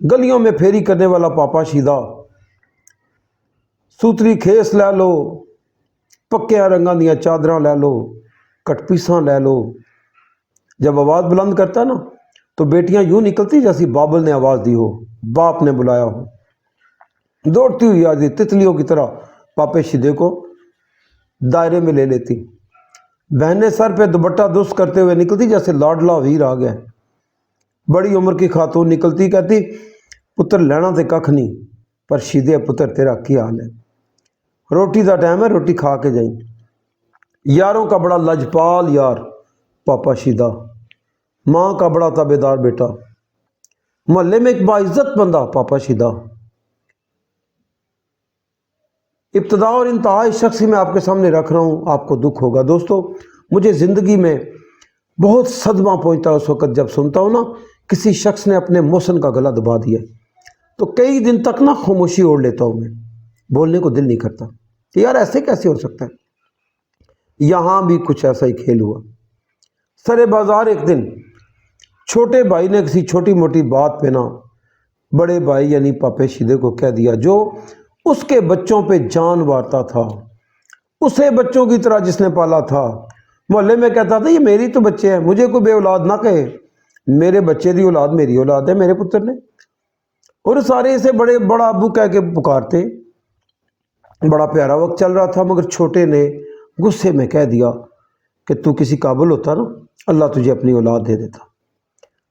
गलियों में फेरी करने वाला पापा शीदा, सूतरी खेस लै लो, पक्किया रंगां दियां चादरां लै लो, कटपीसां लै लो। जब आवाज़ बुलंद करता ना तो बेटियां यूँ निकलती जैसी बाबल ने आवाज़ दी हो, बाप ने बुलाया हो। दौड़ती हुई आती तितलियों की तरह पापे शीदे को दायरे में ले लेती। बहनें सर पे दुपट्टा दुस्त करते हुए निकलती जैसे लाडला वीर आ गया। बड़ी उम्र की खातून निकलती, कहती पुत्र लैना तो कख नहीं, पर शीदे पुत्र तेरा की हाल है, रोटी का टाइम है, रोटी खा के जाई। यारों का बड़ा लजपाल यार पापा शीदा, माँ का बड़ा ताबेदार बेटा, मोहल्ले में एक बाइज्जत बंदा पापा शीदा। इब्तदा और इंतहा इस शख्स मैं आपके सामने रख रहा हूँ, आपको दुख होगा। दोस्तों, मुझे ज़िंदगी में बहुत सदमा पहुँचता है उस वक़्त जब सुनता हूँ ना किसी शख्स ने अपने मोहसिन का गला दबा दिया, तो कई दिन तक ना खामोशी ओढ़ लेता हूँ मैं, बोलने को दिल नहीं करता कि यार ऐसे कैसे हो सकता है। यहाँ भी कुछ ऐसा ही खेल हुआ। सरे बाज़ार एक दिन छोटे भाई ने किसी छोटी मोटी बात पे ना बड़े भाई यानी पापे शीदे को कह दिया, जो उसके बच्चों पे जान वारता था, उसे बच्चों की तरह जिसने पाला था। मोहल्ले में कहता था ये मेरी तो बच्चे हैं, मुझे कोई बे औलाद ना कहे, मेरे बच्चे दी औलाद मेरी औलाद है, मेरे पुत्र ने। और सारे इसे बड़े बड़ा अबू कह के पुकारते। बड़ा प्यारा वक्त चल रहा था, मगर छोटे ने गुस्से में कह दिया कि तू किसी काबिल होता ना, अल्लाह तुझे अपनी औलाद दे देता।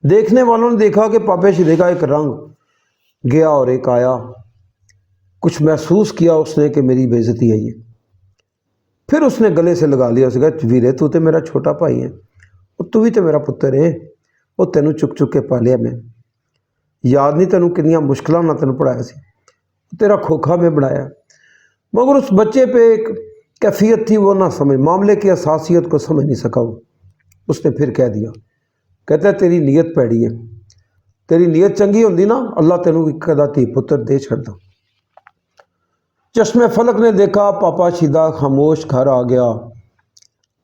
देखने वालों ने देखा कि पापे शीदे का एक रंग गया और एक आया। कुछ महसूस किया उसने कि मेरी बेइज्जती है ये। फिर उसने गले से लगा लिया, उसने कहा वीरे तू तो मेरा छोटा भाई है, और तू भी तो मेरा पुत्र है, वो तेनू चुक चुक के पालिया मैं, याद नहीं तेनू कितनी मुश्किलों ना तेनू पढ़ाया सी, तेरा खोखा में बनाया। मगर उस बच्चे पे एक कैफियत थी, वो ना समझ, मामले की असासियत को समझ नहीं सका वो। उसने फिर कह दिया, कहता है तेरी नीयत पैड़ी है, तेरी नीयत चंगी होंगी ना अल्लाह तेनू कदा धी पुत्र दे छड़दा। चश्मे फलक ने देखा पापा शीदा खामोश घर आ गया,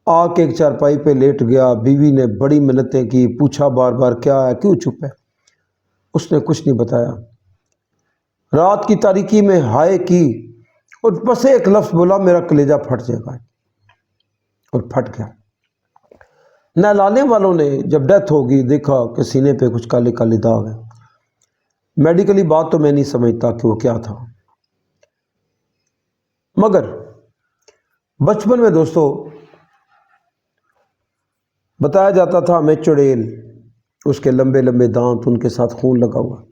आके एक चारपाई पे लेट गया। बीवी ने बड़ी मिन्नतें की, पूछा बार बार क्या है, क्यों चुप है। उसने कुछ नहीं बताया। रात की तारीकी में हाय की और बस एक लफ्ज़ बोला, मेरा कलेजा फट जाएगा, और फट गया। नहलाने वालों ने जब डेथ होगी देखा कि सीने पे कुछ काले काले दाग हैं। मेडिकली बात तो मैं नहीं समझता कि वो क्या था, मगर बचपन में दोस्तों बताया जाता था हमें चुड़ैल, उसके लंबे लंबे दांत, उनके साथ खून लगा हुआ।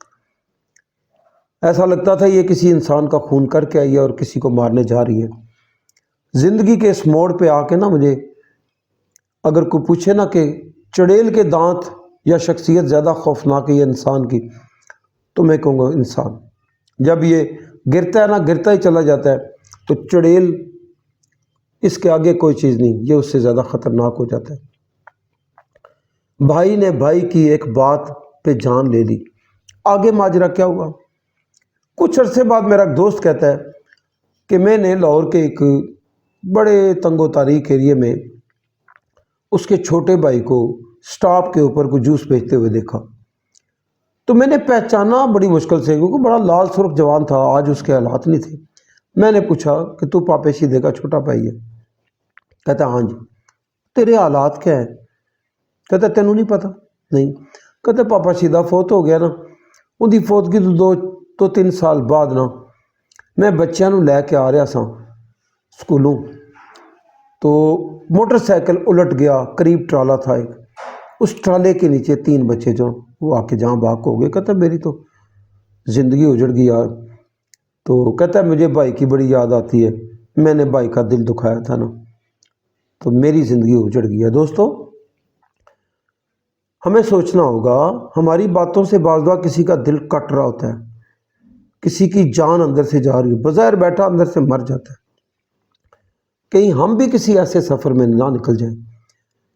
ऐसा लगता था ये किसी इंसान का खून करके आई है और किसी को मारने जा रही है। ज़िंदगी के इस मोड़ पे आके ना मुझे अगर कोई पूछे ना कि चुड़ैल के दांत या शख्सियत ज़्यादा खौफनाक है ये इंसान की, तो मैं कहूँगा इंसान। जब ये गिरता है ना, गिरता ही चला जाता है, तो चुड़ैल इसके आगे कोई चीज़ नहीं, ये उससे ज़्यादा ख़तरनाक हो जाता है। भाई ने भाई की एक बात पे जान ले ली। आगे माजरा क्या हुआ? कुछ अरसे बाद मेरा एक दोस्त कहता है कि मैंने लाहौर के एक बड़े तंगो तारीख एरिए में उसके छोटे भाई को स्टॉप के ऊपर कुछ जूस बेचते हुए देखा। तो मैंने पहचाना बड़ी मुश्किल से, क्योंकि बड़ा लाल सुर्ख जवान था, आज उसके हालात नहीं थे। मैंने पूछा कि तू पापे शीदे का छोटा भाई है? कहता हाँ जी। तेरे हालात क्या है? कहता तेनू नहीं पता? नहीं। कहते पापा शीदा फौत हो गया ना, उनकी फौतगी तो 3 साल बाद ना मैं बच्चों को लैके आ रहा सा स्कूलों, तो मोटरसाइकिल उलट गया, करीब ट्राला था एक, उस ट्राले के नीचे 3 बच्चे जो वो आके जहाँ बाग हो गए। कहता मेरी तो ज़िंदगी उजड़ गई यार। तो कहता मुझे भाई की बड़ी याद आती है, मैंने भाई का दिल दुखाया था ना, तो मेरी ज़िंदगी उजड़ गई है। दोस्तों, हमें सोचना होगा, हमारी बातों से बाज़ बार किसी का दिल कट रहा होता है, किसी की जान अंदर से जा रही है, बज़ाहिर बैठा अंदर से मर जाता है। कहीं हम भी किसी ऐसे सफ़र में ना निकल जाएं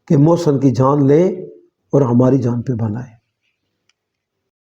कि मोहसिन की जान ले और हमारी जान पे बनाए।